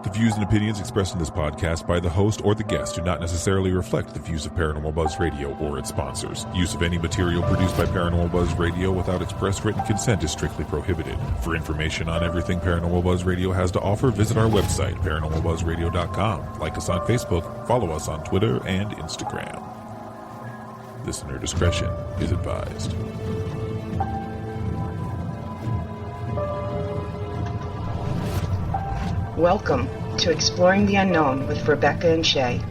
The views and opinions expressed in this podcast by the host or the guest do not necessarily reflect the views of Paranormal Buzz Radio or its sponsors. Use of any material produced by Paranormal Buzz Radio without express written consent is strictly prohibited. For information on everything Paranormal Buzz Radio has to offer, visit our website, paranormalbuzzradio.com. Like us on Facebook, follow us on Twitter and Instagram. Listener discretion is advised. Welcome to Exploring the Unknown with Rebecca and Shay.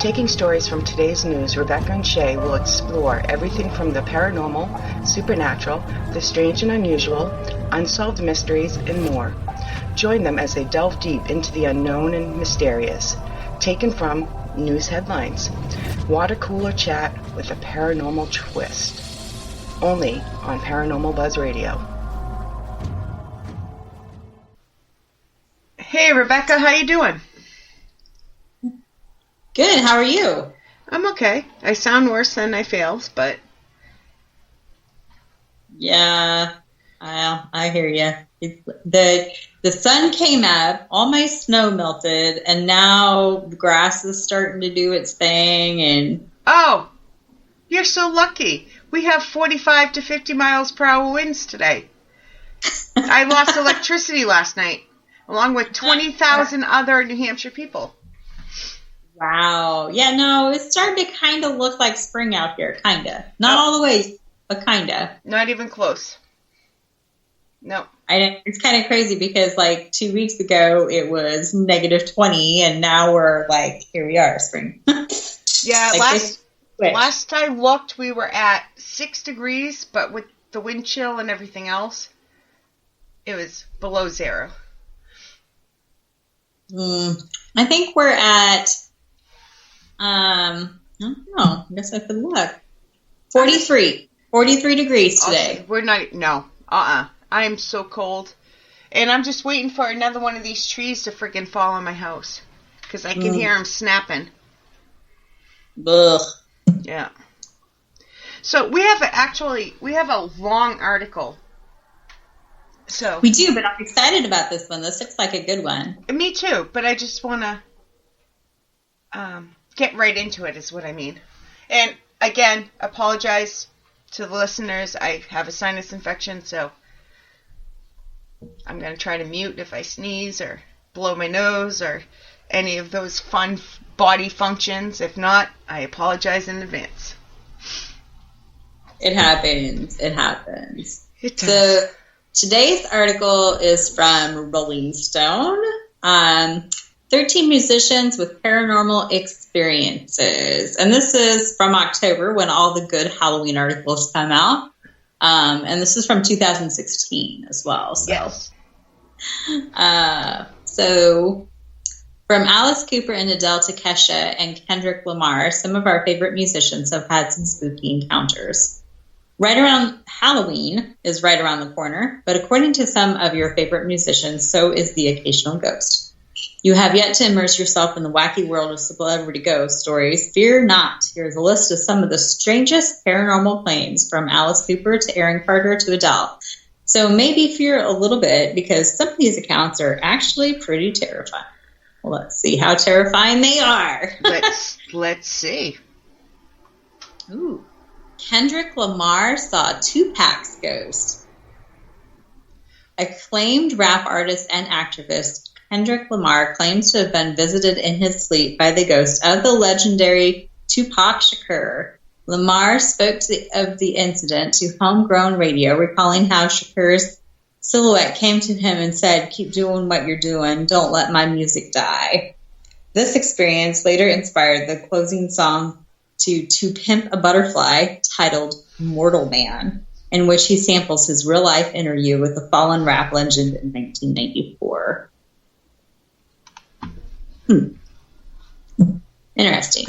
Taking stories from today's news, Rebecca and Shay will explore everything from the paranormal, supernatural, the strange and unusual, unsolved mysteries, and more. Join them as they delve deep into the unknown and mysterious. Taken from news headlines. Water cooler chat with a paranormal twist. Only on Paranormal Buzz Radio. Hey, Rebecca, how you doing? Good, how are you? I'm okay. I sound worse than I feels, but... Yeah, I hear you. The sun came up, all my snow melted, and now the grass is starting to do its thing, and... Oh, you're so lucky. We have 45 to 50 miles per hour winds today. I lost electricity last night, along with 20,000 other New Hampshire people. Wow. Yeah, no, it's starting to kind of look like spring out here, kind of. Not all the way, but kind of. Not even close. No. It's kind of crazy because, like, 2 weeks ago, it was negative 20, and now we're, like, here we are, spring. Yeah, like last I looked, we were at 6 degrees, but with the wind chill and everything else, it was below zero. I think we're at, I don't know, I guess I could look. 43 degrees today. Okay, we're not, no, I am so cold. And I'm just waiting for another one of these trees to freaking fall on my house. Because I can hear them snapping. Ugh. Yeah. So we have a long article. So we do, but I'm excited about this one. This looks like a good one. Me too, but I just want to get right into it is what I mean. And again, apologize to the listeners. I have a sinus infection, so I'm going to try to mute if I sneeze or blow my nose or any of those fun body functions. If not, I apologize in advance. It happens. It happens. It does. So today's article is from Rolling Stone. 13 musicians with paranormal experiences. And this is from October when all the good Halloween articles come out. And this is from 2016 as well. So. Yes. So from Alice Cooper and Adele to Kesha and Kendrick Lamar, some of our favorite musicians have had some spooky encounters. Right around Halloween is right around the corner, but according to some of your favorite musicians, so is the occasional ghost. You have yet to immerse yourself in the wacky world of celebrity ghost stories. Fear not. Here's a list of some of the strangest paranormal claims from Alice Cooper to Aaron Carter to Adele. So maybe fear a little bit because some of these accounts are actually pretty terrifying. Well, let's see how terrifying they are. Let's see. Ooh. Kendrick Lamar saw Tupac's ghost. Acclaimed rap artist and activist Kendrick Lamar claims to have been visited in his sleep by the ghost of the legendary Tupac Shakur. Lamar spoke of the incident to Homegrown Radio, recalling how Shakur's silhouette came to him and said, "Keep doing what you're doing. Don't let my music die." This experience later inspired the closing song to Pimp a Butterfly, titled Mortal Man, in which he samples his real-life interview with the fallen rap legend in 1994. Interesting.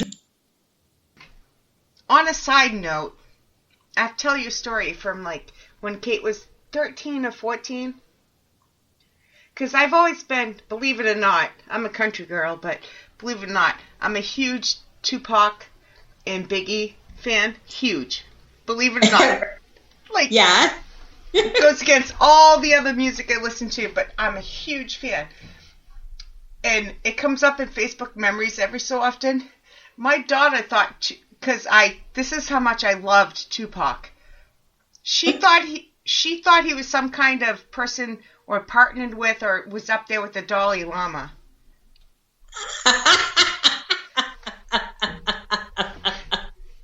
On a side note, I have to tell you a story from like when Kate was 13 or 14. Because I've always been, believe it or not, I'm a country girl, but believe it or not, I'm a huge Tupac and Biggie fan. Huge. Believe it or not. Like, yeah. It goes against all the other music I listen to, but I'm a huge fan. and it comes up in Facebook memories every so often. My daughter thought, because this is how much I loved Tupac. She thought he was some kind of person or partnered with or was up there with the Dalai Lama.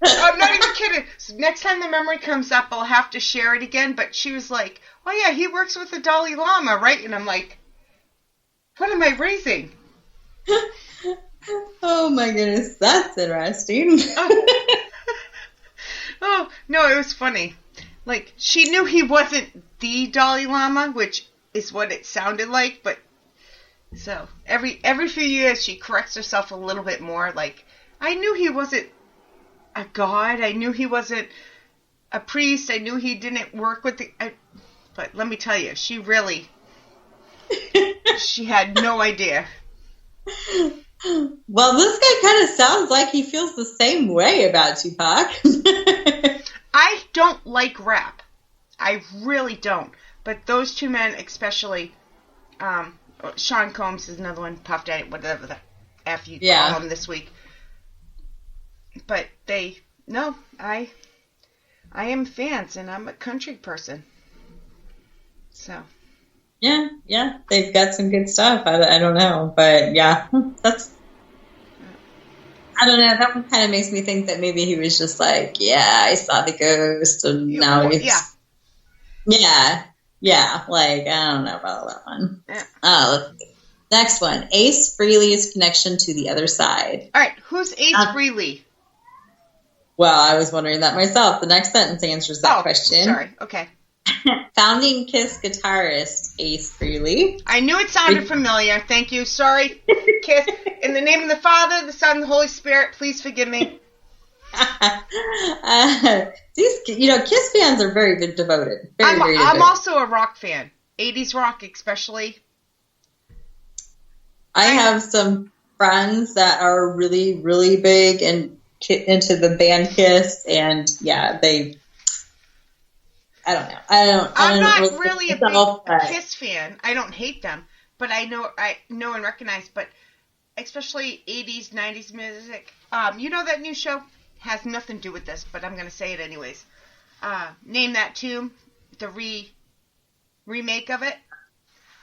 I'm not even kidding. So next time the memory comes up, I'll have to share it again. But she was like, "Oh yeah, he works with the Dalai Lama, right?" And I'm like, "What am I raising?" Oh my goodness, that's interesting. Oh no, it was funny. Like, she knew he wasn't the Dalai Lama, which is what it sounded like, but so every few years she corrects herself a little bit more. Like, I knew he wasn't a god. I knew he wasn't a priest. I knew he didn't work with but let me tell you, she had no idea. Well, this guy kind of sounds like he feels the same way about Tupac. I don't like rap. I really don't. But those two men, especially, Sean Combs is another one, Puff Daddy, whatever the F you call him this week. But I am fans, and I'm a country person. So. Yeah, they've got some good stuff. I don't know, but yeah, I don't know. That one kind of makes me think that maybe he was just like, yeah, I saw the ghost, and now it's yeah. Like, I don't know about that one. Yeah. Let's see. Next one, Ace Frehley's connection to the other side. All right, who's Ace Frehley? Well, I was wondering that myself. The next sentence answers that question. Sorry. Okay. Founding Kiss guitarist Ace Frehley. I knew it sounded familiar. Thank you. Sorry, Kiss. In the name of the Father, the Son, and the Holy Spirit, please forgive me. These, Kiss fans are very devoted. Very devoted. I'm also a rock fan. 80s rock, especially. I have some friends that are really, really big and into the band Kiss, and yeah, I don't know. I'm not really a big Kiss fan. I don't hate them, but I know and recognize. But especially 80s, 90s music. That new show has nothing to do with this, but I'm going to say it anyways. Name That Tune, the remake of it.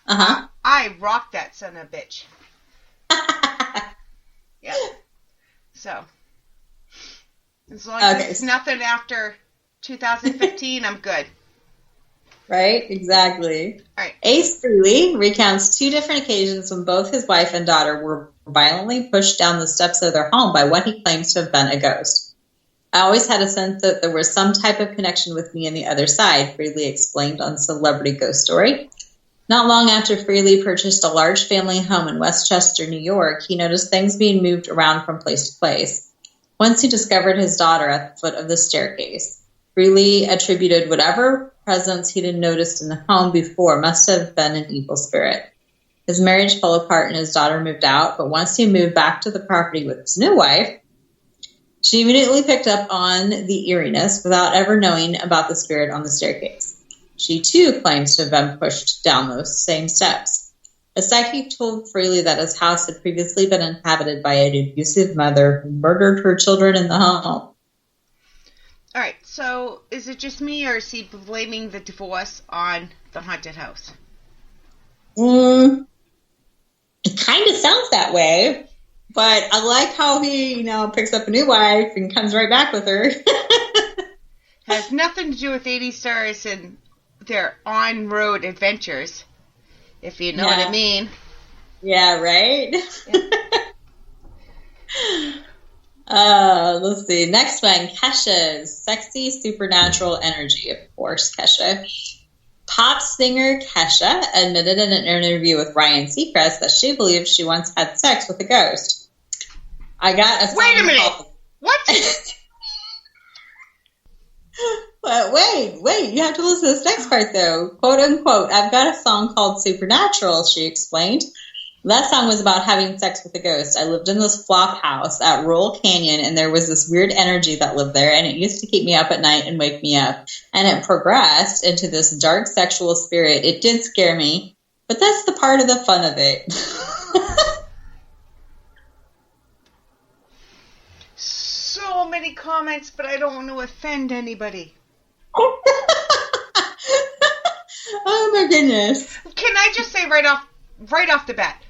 I rock that son of a bitch. Yeah. So as long as it's nothing after 2015, I'm good. Right? Exactly. All right. Ace Frehley recounts 2 different occasions when both his wife and daughter were violently pushed down the steps of their home by what he claims to have been a ghost. I always had a sense that there was some type of connection with me on the other side, Frehley explained on Celebrity Ghost Story. Not long after Frehley purchased a large family home in Westchester, New York, he noticed things being moved around from place to place. Once he discovered his daughter at the foot of the staircase. Frehley attributed whatever presence he'd noticed in the home before must have been an evil spirit. His marriage fell apart and his daughter moved out, but once he moved back to the property with his new wife, she immediately picked up on the eeriness without ever knowing about the spirit on the staircase. She, too, claims to have been pushed down those same steps. A psychic told Frehley that his house had previously been inhabited by an abusive mother who murdered her children in the home. All right, so is it just me, or is he blaming the divorce on the haunted house? It kind of sounds that way, but I like how he, picks up a new wife and comes right back with her. Has nothing to do with 80 stars and their on-road adventures, if you know what I mean. Yeah, right? Yeah. Let's see. Next one, Kesha's sexy supernatural energy, of course, Kesha. Pop singer Kesha admitted in an interview with Ryan Seacrest that she believes she once had sex with a ghost. I got a song. Wait a minute! What? But wait, you have to listen to this next part, though. Quote, unquote, I've got a song called Supernatural, she explained. That song was about having sex with a ghost. I lived in this flop house at Royal Canyon, and there was this weird energy that lived there, and it used to keep me up at night and wake me up. And it progressed into this dark sexual spirit. It did scare me, but that's the part of the fun of it. many comments, but I don't want to offend anybody. Oh my goodness. Can I just say right off the bat,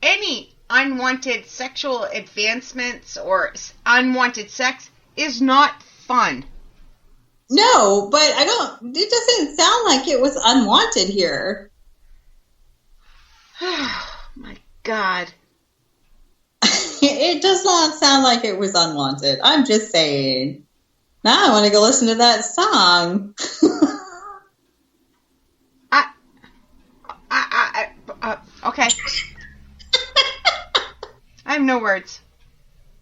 any unwanted sexual advancements or unwanted sex is not fun. No, but it doesn't sound like it was unwanted here. Oh my God. It does not sound like it was unwanted. I'm just saying. Now I want to go listen to that song. Okay. I have no words.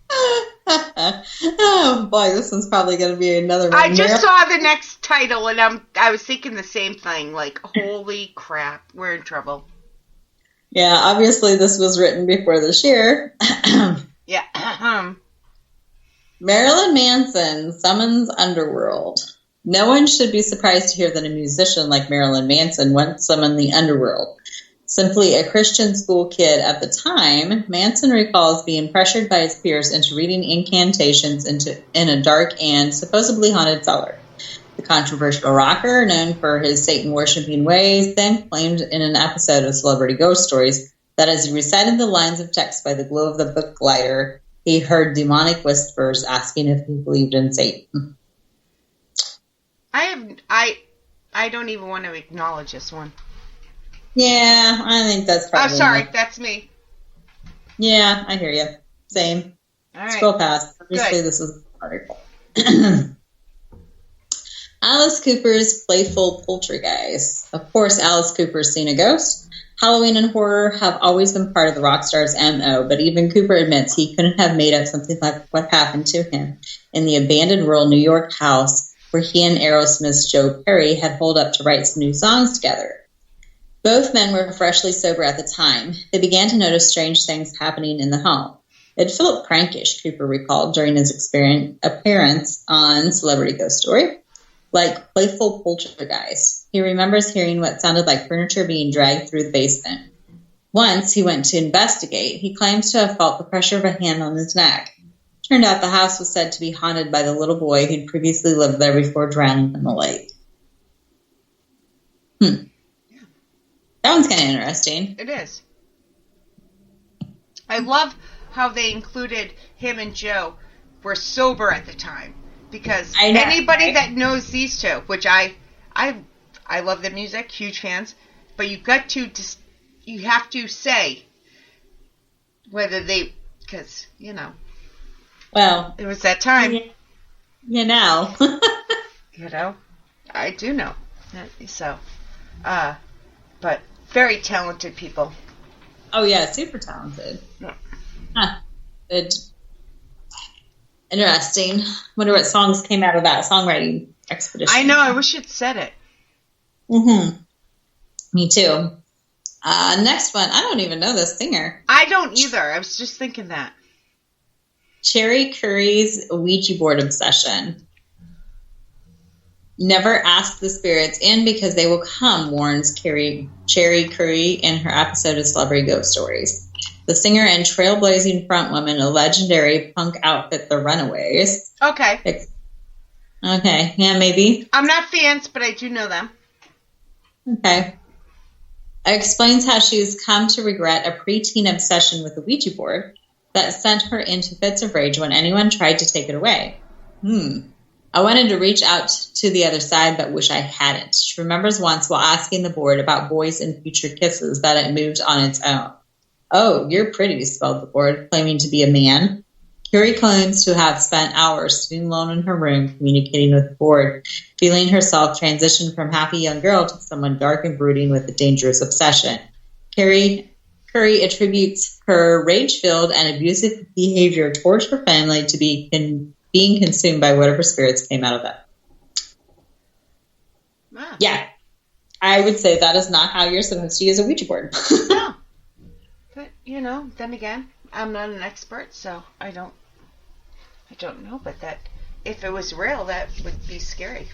Oh boy, this one's probably going to be another one. I just saw the next title and I was thinking the same thing. Like, holy crap, we're in trouble. Yeah, obviously this was written before this year. Yeah. Marilyn Manson summons Underworld. No one should be surprised to hear that a musician like Marilyn Manson once summoned the Underworld. Simply a Christian school kid at the time, Manson recalls being pressured by his peers into reading incantations in a dark and supposedly haunted cellar. The controversial rocker, known for his Satan-worshipping ways, then claimed in an episode of Celebrity Ghost Stories that as he recited the lines of text by the glow of the book lighter, he heard demonic whispers asking if he believed in Satan. I don't even want to acknowledge this one. Yeah, I think that's probably... I'm sorry, that's me. Yeah, I hear you. Same. All right. Scroll past. Obviously, this is an article. Alice Cooper's playful poltergeist. Of course, Alice Cooper's seen a ghost. Halloween and horror have always been part of the rock star's M.O., but even Cooper admits he couldn't have made up something like what happened to him in the abandoned rural New York house where he and Aerosmith's Joe Perry had holed up to write some new songs together. Both men were freshly sober at the time. They began to notice strange things happening in the home. It felt prankish, Cooper recalled during his appearance on Celebrity Ghost Story, like playful poltergeist. He remembers hearing what sounded like furniture being dragged through the basement. Once he went to investigate. He claims to have felt the pressure of a hand on his neck. Turned out the house was said to be haunted by the little boy who'd previously lived there before drowning in the lake. That one's kind of interesting. It is. I love how they included him and Joe were sober at the time. Because anybody that knows these two, which I love the music, huge fans, but you have to say whether they, because, well, it was that time. You know. I do know. So, but very talented people. Oh, yeah, super talented. Yeah. Huh. Good. Interesting. Wonder what songs came out of that songwriting expedition. I know. I wish you'd said it. Mm-hmm. Me too. Next one. I don't even know this singer. I don't either. I was just thinking that. Cherry Curry's Ouija board obsession. Never ask the spirits in because they will come, warns Cherry Curry in her episode of Celebrity Ghost Stories. The singer and trailblazing frontwoman, a legendary punk outfit, The Runaways. Okay. Okay, yeah, maybe. I'm not fans, but I do know them. Okay. Explains how she's come to regret a preteen obsession with the Ouija board that sent her into fits of rage when anyone tried to take it away. I wanted to reach out to the other side, but wish I hadn't. She remembers once while asking the board about boys and future kisses that it moved on its own. Oh, you're pretty, spelled the board, claiming to be a man. Curie claims to have spent hours sitting alone in her room communicating with the board, feeling herself transition from happy young girl to someone dark and brooding with a dangerous obsession. Curry attributes her rage-filled and abusive behavior towards her family to being consumed by whatever spirits came out of that. Wow. Yeah, I would say that is not how you're supposed to use a Ouija board. No. But, then again, I'm not an expert, so I don't know, but that if it was real, that would be scary.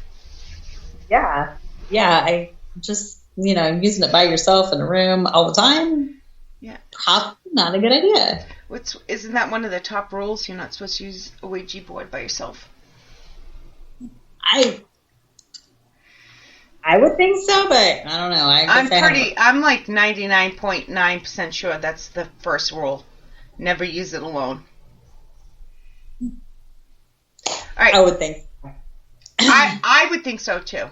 Yeah. Yeah, I just, using it by yourself in a room all the time. Yeah. Probably not a good idea. Isn't that one of the top rules? You're not supposed to use a Ouija board by yourself. I would think so, but I don't know. I'm like 99.9% sure that's the first rule. Never use it alone. All right. I would think so. I would think so too.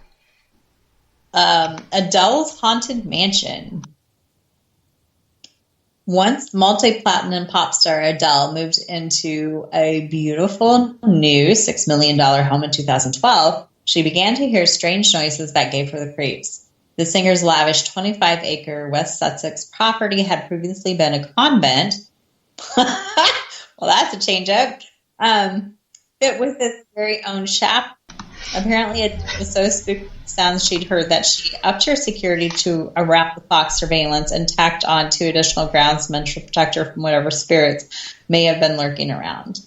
Adele's Haunted Mansion. Once multi-platinum pop star Adele moved into a beautiful new $6 million home in 2012, she began to hear strange noises that gave her the creeps. The singer's lavish 25-acre West Sussex property had previously been a convent. Well, that's a change up. Fit with its very own shop. Apparently, it was so spooky sounds she'd heard that she upped her security to around-the-clock surveillance and tacked on 2 additional groundsmen to protect her from whatever spirits may have been lurking around.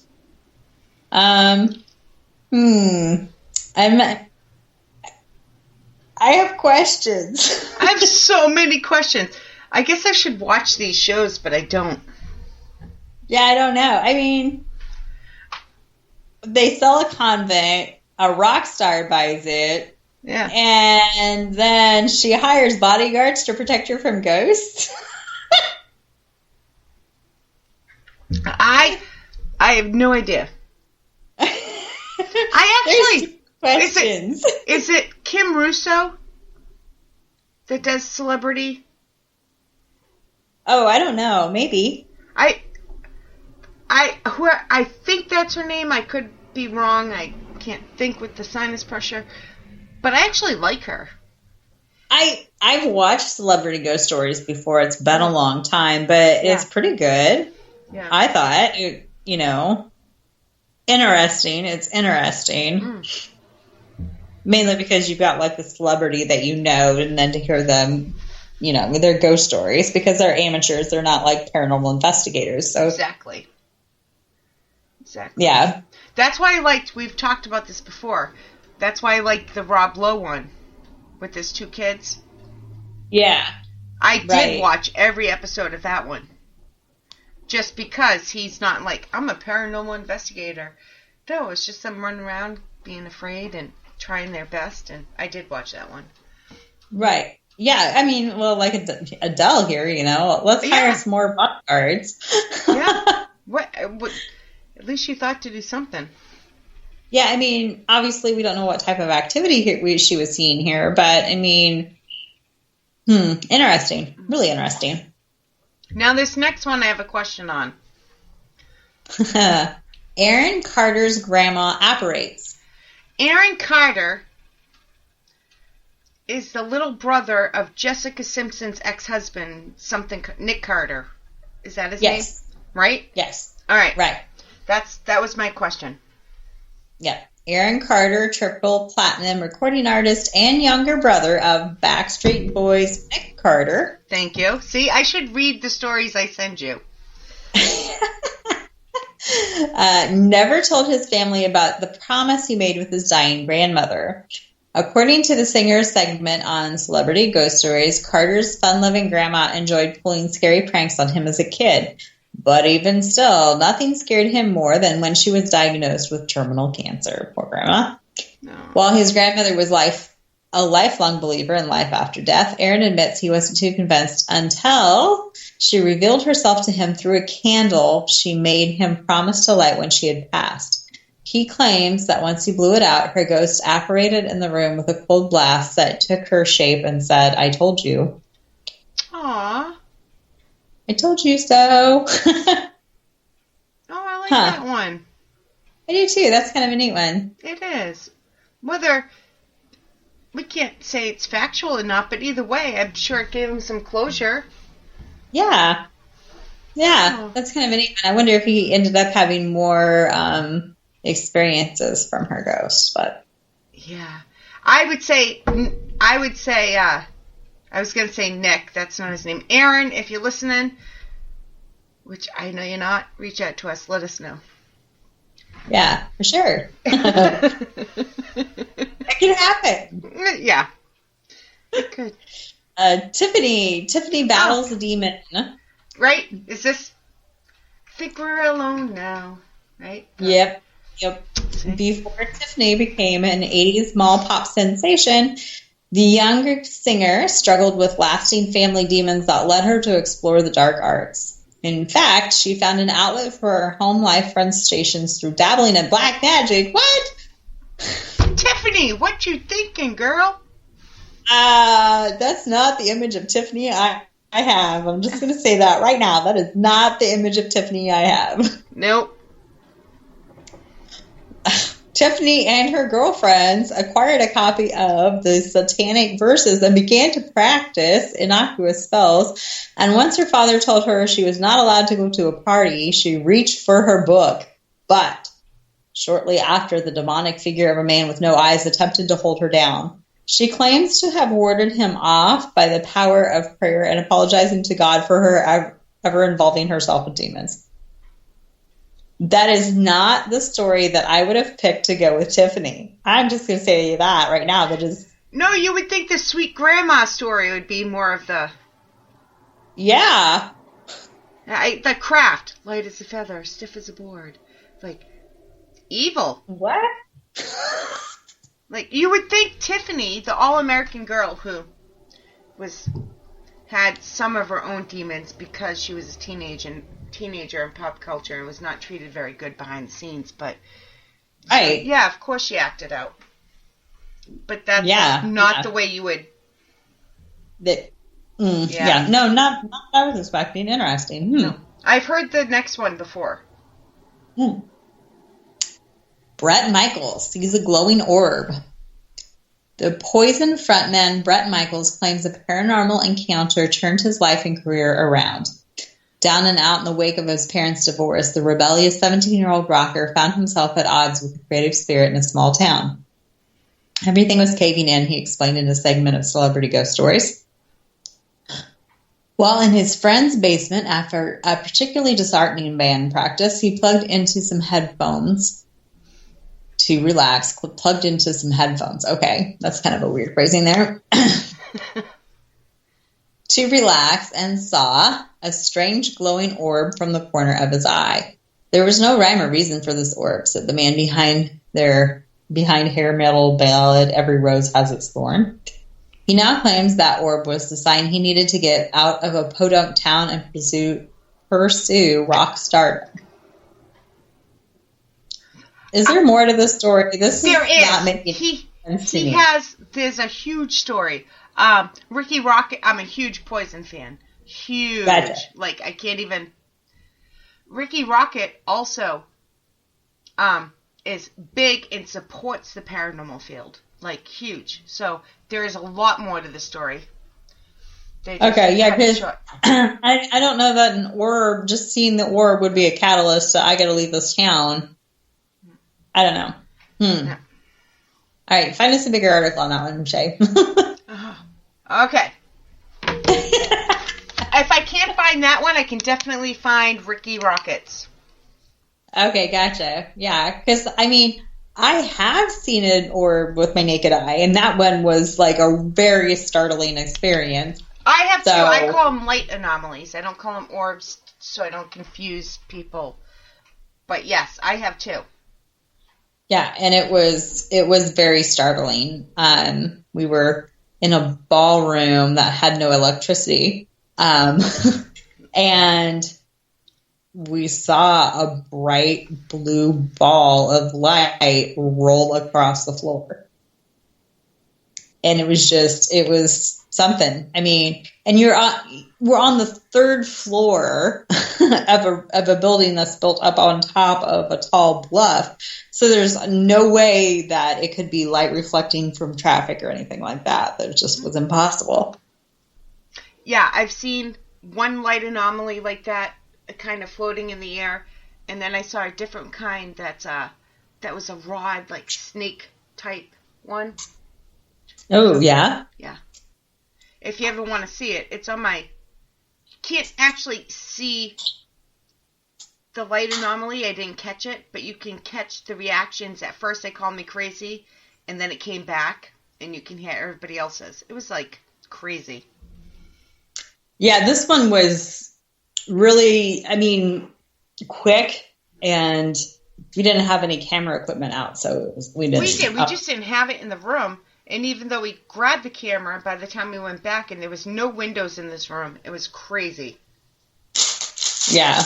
I have questions. I have so many questions. I guess I should watch these shows, but I don't. Yeah, I don't know. I mean, they sell a convent, a rock star buys it, yeah, and then she hires bodyguards to protect her from ghosts. I have no idea. I actually questions. Is it Kim Russo that does Celebrity? Oh, I don't know. Maybe. I think that's her name. I could be wrong. I can't think with the sinus pressure, but I actually like her. I've watched Celebrity Ghost Stories before. It's been a long time, but it's pretty good. Yeah, I thought interesting. It's interesting. Mainly because you've got like the celebrity that you know, and then to hear them, with their ghost stories, because they're amateurs. They're not like paranormal investigators. So Exactly. Yeah. That's why we've talked about this before. That's why I liked the Rob Lowe one with his 2 kids. Yeah. I did watch every episode of that one. Just because he's not like, I'm a paranormal investigator. No, it's just them running around being afraid and trying their best, and I did watch that one. Right. Yeah, I mean, well, like Adele here, let's hire some more bodyguards. Yeah. What? At least she thought to do something. Yeah, I mean, obviously we don't know what type of activity she was seeing here, but I mean, interesting. Really interesting. Now this next one I have a question on. Aaron Carter's grandma apparates. Aaron Carter is the little brother of Jessica Simpson's ex-husband, Nick Carter. Is that his name? Right? Yes. All right. Right. That was my question. Yeah. Aaron Carter, triple platinum recording artist and younger brother of Backstreet Boys' Nick Carter. Thank you. See, I should read the stories I send you. Never told his family about the promise he made with his dying grandmother. According to the singer's segment on Celebrity Ghost Stories, Carter's fun-loving grandma enjoyed pulling scary pranks on him as a kid. But even still, nothing scared him more than when she was diagnosed with terminal cancer. Poor grandma. No. While his grandmother was a lifelong believer in life after death, Aaron admits he wasn't too convinced until she revealed herself to him through a candle she made him promise to light when she had passed. He claims that once he blew it out, her ghost apparated in the room with a cold blast that took her shape and said, "I told you." Aww. I told you so. Oh, I like that one. I do too. That's kind of a neat one. It is. Whether we can't say it's factual or not, but either way, I'm sure it gave him some closure. Yeah. Yeah, that's kind of a neat one. I wonder if he ended up having more experiences from her ghost, but yeah. I would say I was going to say Nick. That's not his name. Aaron, if you're listening, which I know you're not, reach out to us. Let us know. Yeah, for sure. That could happen. Yeah, it could. Tiffany battles a demon. Right? Is this... Think we're alone now, right? Yep. Before Tiffany became an 80s mall pop sensation, the younger singer struggled with lasting family demons that led her to explore the dark arts. In fact, she found an outlet for her home life frustrations through dabbling in black magic. What? Tiffany, what you thinking, girl? That's not the image of Tiffany I have. I'm just going to say that right now. That is not the image of Tiffany I have. Nope. Tiffany and her girlfriends acquired a copy of the satanic verses and began to practice innocuous spells. And once her father told her she was not allowed to go to a party, she reached for her book. But shortly after, the demonic figure of a man with no eyes attempted to hold her down. She claims to have warded him off by the power of prayer and apologizing to God for her ever involving herself with demons. That is not the story that I would have picked to go with Tiffany. I'm just going to say that right now. That is... No, you would think the sweet grandma story would be more of the... Yeah. The craft. Light as a feather, stiff as a board. Like, evil. What? Like, you would think Tiffany, the all-American girl who had some of her own demons because she was a teenager in pop culture and was not treated very good behind the scenes, but right. Yeah, of course she acted out. But that's not the way you would. No, not what I was expecting. Interesting. No. I've heard the next one before. Bret Michaels sees a glowing orb. The Poison frontman Bret Michaels claims a paranormal encounter turned his life and career around. Down and out in the wake of his parents' divorce, the rebellious 17-year-old rocker found himself at odds with the creative spirit in a small town. Everything was caving in, he explained in a segment of Celebrity Ghost Stories. While in his friend's basement after a particularly disheartening band practice, he plugged into some headphones to relax. Plugged into some headphones. Okay, that's kind of a weird phrasing there. To relax, and saw a strange glowing orb from the corner of his eye. There was no rhyme or reason for this orb, said the man behind hair metal ballad Every Rose Has Its Thorn. He now claims that orb was the sign he needed to get out of a podunk town and pursue rock stardom. Is there more to this story? There is. Not making sense to me. There's a huge story. Ricky Rocket, I'm a huge Poison fan. Huge. Gotcha. Like, I can't even... Ricky Rocket also is big and supports the paranormal field. Like, huge. So, there is a lot more to the story. Okay, yeah, because I don't know that an orb, just seeing the orb would be a catalyst, so I gotta leave this town. I don't know. Yeah. All right, find us a bigger article on that one, Shay. Okay. If I can't find that one, I can definitely find Ricky Rockets. Okay, gotcha. Yeah, because, I mean, I have seen an orb with my naked eye, and that one was, like, a very startling experience. I have too. I call them light anomalies. I don't call them orbs, so I don't confuse people. But, yes, I have too. Yeah, and it was very startling. We were in a ballroom that had no electricity, and we saw a bright blue ball of light roll across the floor. And it was something. I mean, and we're on the third floor of a building that's built up on top of a tall bluff. So there's no way that it could be light reflecting from traffic or anything like that. That just was impossible. Yeah, I've seen one light anomaly like that, kind of floating in the air, and then I saw a different kind that was a rod, like snake type one. Oh, yeah? Yeah. If you ever want to see it, it's on my... You can't actually see the light anomaly. I didn't catch it, but you can catch the reactions. At first they called me crazy, and then it came back, and you can hear everybody else's. It was, like, crazy. Yeah, this one was really, quick, and we didn't have any camera equipment out, so we didn't. We did. We just didn't have it in the room. And even though we grabbed the camera, by the time we went back, and there was no windows in this room, it was crazy. Yeah.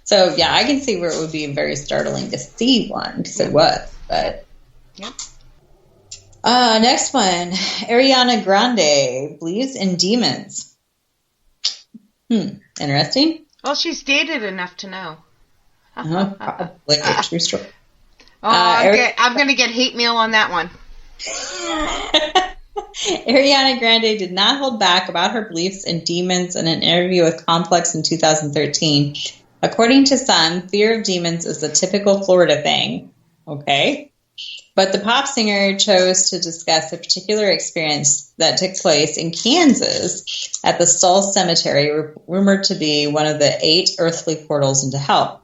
So, yeah, I can see where it would be very startling to see one, because it was, but... Yep. Next one. Ariana Grande believes in demons. Interesting. Well, she's dated enough to know. Probably a true story. I'm going to get hate mail on that one. Ariana Grande did not hold back about her beliefs in demons in an interview with Complex in 2013. According to some, fear of demons is a typical Florida thing. Okay. But the pop singer chose to discuss a particular experience that took place in Kansas at the Stull Cemetery, rumored to be one of the 8 earthly portals into hell.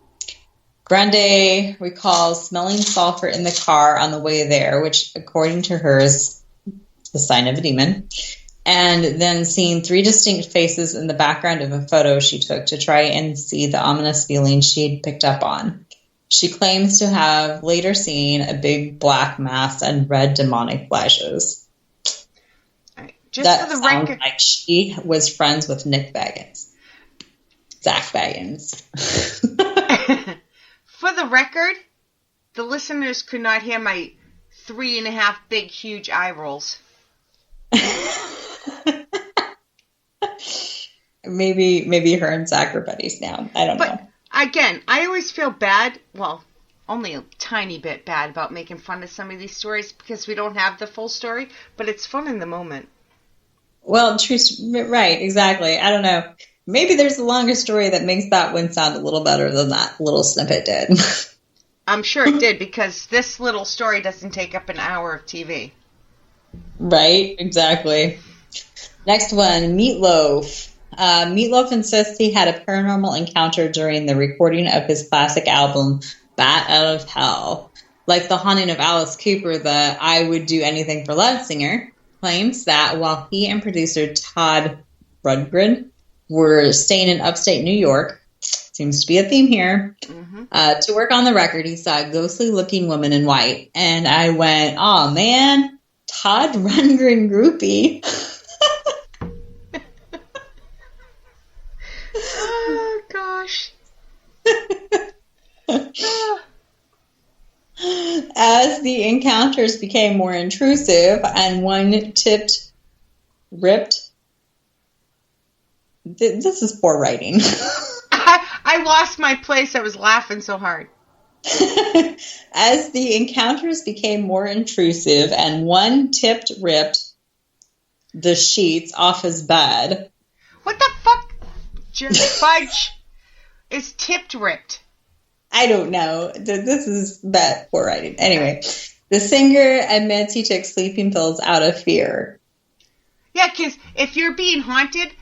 Grande recalls smelling sulfur in the car on the way there, which, according to her, is the sign of a demon, and then seeing 3 distinct faces in the background of a photo she took to try and see the ominous feeling she'd picked up on. She claims to have later seen a big black mass and red demonic flashes. Just that for the sounds record, like she was friends with Nick Baggins. Zach Baggins. For the record, the listeners could not hear my 3.5 big, huge eye rolls. Maybe her and Zach are buddies now. I don't know. Again, I always feel bad, well, only a tiny bit bad about making fun of some of these stories because we don't have the full story, but it's fun in the moment. Well, true, right, exactly. I don't know. Maybe there's a longer story that makes that one sound a little better than that little snippet did. I'm sure it did, because this little story doesn't take up an hour of TV. Right, exactly. Next one, Meatloaf. Meatloaf insists he had a paranormal encounter during the recording of his classic album, Bat Out of Hell. Like the haunting of Alice Cooper, the I Would Do Anything for Love singer claims that while he and producer Todd Rundgren were staying in upstate New York, seems to be a theme here, to work on the record, he saw a ghostly-looking woman in white. And I went, oh, man, Todd Rundgren groupie. Oh, gosh. As the encounters became more intrusive and one ripped. This is poor writing. I lost my place. I was laughing so hard. As the encounters became more intrusive and one ripped the sheets off his bed. What the fuck? Fudge is tipped ripped. I don't know. This is bad poor writing. Anyway, the singer admits he took sleeping pills out of fear. Yeah, because if you're being haunted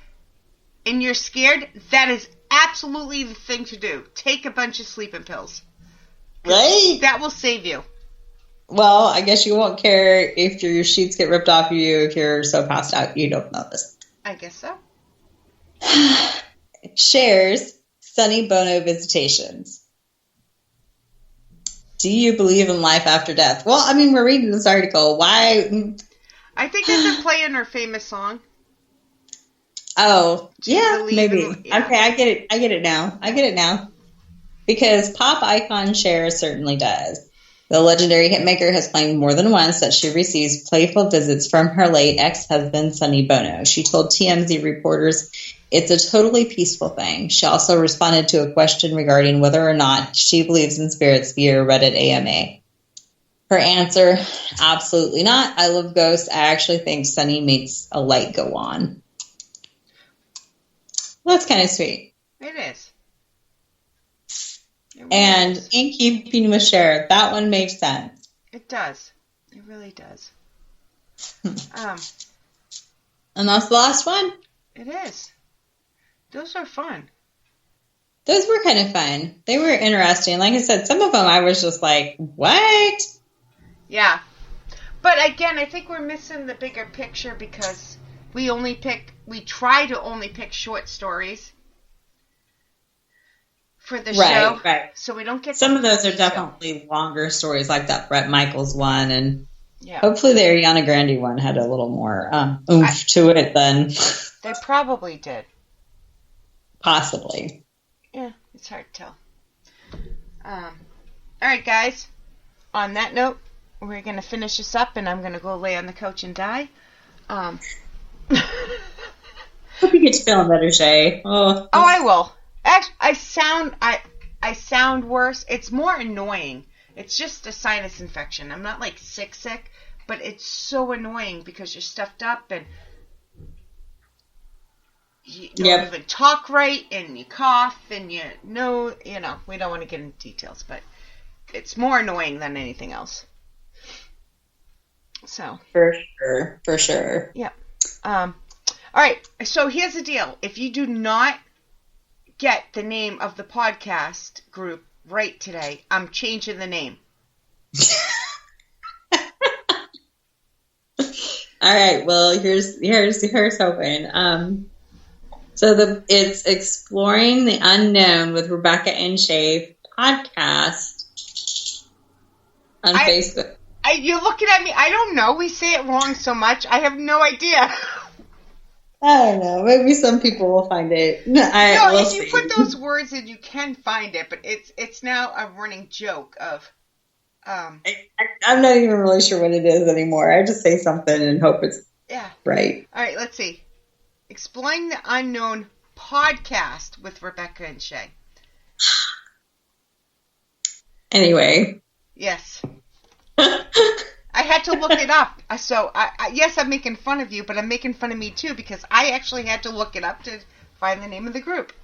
and you're scared, that is absolutely the thing to do. Take a bunch of sleeping pills. Right? That will save you. Well, I guess you won't care if your sheets get ripped off of you if you're so passed out you don't notice. I guess so. Shares Sonny Bono visitations. Do you believe in life after death? Well, I mean, we're reading this article. Why? I think they've been playing her famous song. Oh, yeah, maybe. Yeah. Okay, I get it now. Because pop icon Cher certainly does. The legendary hitmaker has claimed more than once that she receives playful visits from her late ex-husband, Sonny Bono. She told TMZ reporters it's a totally peaceful thing. She also responded to a question regarding whether or not she believes in spirits via Reddit AMA. Her answer, absolutely not. I love ghosts. I actually think Sonny makes a light go on. Well, that's kind of sweet. It is. And in keeping with Cher, that one makes sense. It does. It really does. And that's the last one? It is. Those are fun. Those were kind of fun. They were interesting. Like I said, some of them I was just like, what? Yeah. But again, I think we're missing the bigger picture because we try to only pick short stories. for the show. Right. So we don't get some of those are definitely longer stories, like that Bret Michaels one, and hopefully the Ariana Grande one had a little more oomph to it than they probably did. Possibly. Yeah, it's hard to tell. All right, guys. On that note, we're going to finish this up, and I'm going to go lay on the couch and die. Hope you get to feeling better, Shay. Oh, I will. Actually, I sound worse. It's more annoying. It's just a sinus infection. I'm not like sick, but it's so annoying because you're stuffed up and you don't even talk right, and you cough, and we don't want to get into details, but it's more annoying than anything else. So for sure. Yeah. All right. So here's the deal: if you do not get the name of the podcast group right today, I'm changing the name. All right. Well, here's hoping. So it's Exploring the Unknown with Rebecca and Shay podcast on Facebook. You're looking at me. I don't know. We say it wrong so much. I have no idea. I don't know. Maybe some people will find it. If you put those words in, you can find it. But it's now a running joke of. I'm not even really sure what it is anymore. I just say something and hope it's right. All right. Let's see. Exploring the Unknown podcast with Rebecca and Shay. Anyway. Yes. I had to look it up. So, yes, I'm making fun of you, but I'm making fun of me too because I actually had to look it up to find the name of the group.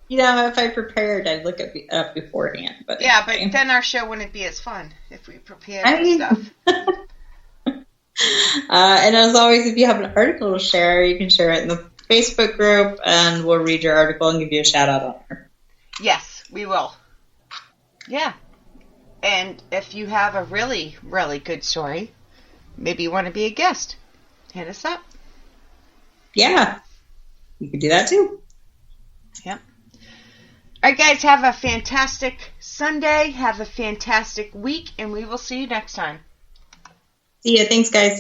If I prepared, I'd look it up beforehand. But yeah, but then our show wouldn't be as fun if we prepared stuff. And as always, if you have an article to share, you can share it in the Facebook group, and we'll read your article and give you a shout out on there. Yes, we will. Yeah. And if you have a really, really good story, maybe you want to be a guest, hit us up. Yeah. You can do that too. Yep. All right, guys, have a fantastic Sunday. Have a fantastic week, and we will see you next time. See ya. Thanks, guys.